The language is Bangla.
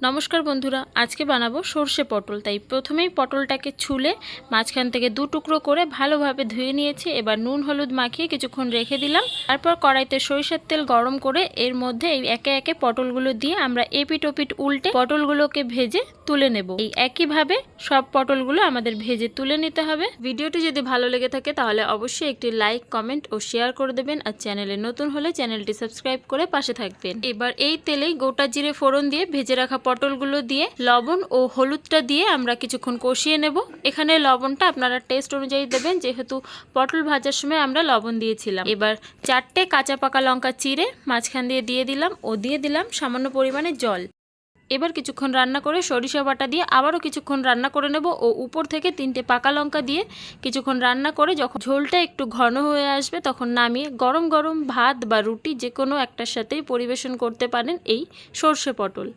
নমস্কার বন্ধুরা, আজকে বানাবো সর্ষে পটল। তাই প্রথমেই পটলটাকে ছুলে মাঝখান থেকে দু টুকরো করে ভালোভাবে ধুয়ে নিয়েছি। এবার নুন হলুদ মাখিয়ে কিছুক্ষণ রেখে দিলাম। তারপর কড়াইতে সরিষার তেল গরম করে এর মধ্যে এই একে একে পটলগুলো দিয়ে আমরা এপিট ওপিট উল্টে পটলগুলোকে ভেজে তুলে নেব। এই একইভাবে সব পটলগুলো আমাদের ভেজে তুলে নিতে হবে। ভিডিওটি যদি ভালো লেগে থাকে তাহলে অবশ্যই একটি লাইক, কমেন্ট ও শেয়ার করে দেবেন। আর চ্যানেলে নতুন হলে চ্যানেলটি সাবস্ক্রাইব করে পাশে থাকবেন। এবার এই তেলেই গোটা জিরে ফোড়ন দিয়ে ভেজে রাখা পটলগুলো দিয়ে লবণ ও হলুদটা দিয়ে আমরা কিছুক্ষণ কষিয়ে নেব। এখানে লবণটা আপনারা টেস্ট অনুযায়ী দেবেন, যেহেতু পটল ভাজার সময় আমরা লবণ দিয়েছিলাম। এবার 4টে কাঁচা পাকা লঙ্কা চিড়ে মাঝখান দিয়ে দিলাম ও দিয়ে দিলাম সামান্য পরিমাণে জল। এবার কিছুক্ষণ রান্না করে সরিষা বাটা দিয়ে আবারও কিছুক্ষণ রান্না করে নেব ও উপর থেকে 3টে পাকা লঙ্কা দিয়ে কিছুক্ষণ রান্না করে যখন ঝোলটা একটু ঘন হয়ে আসবে তখন নামিয়ে গরম গরম ভাত বা রুটি যে কোনো একটার সাথেই পরিবেশন করতে পারেন এই সর্ষে পটল।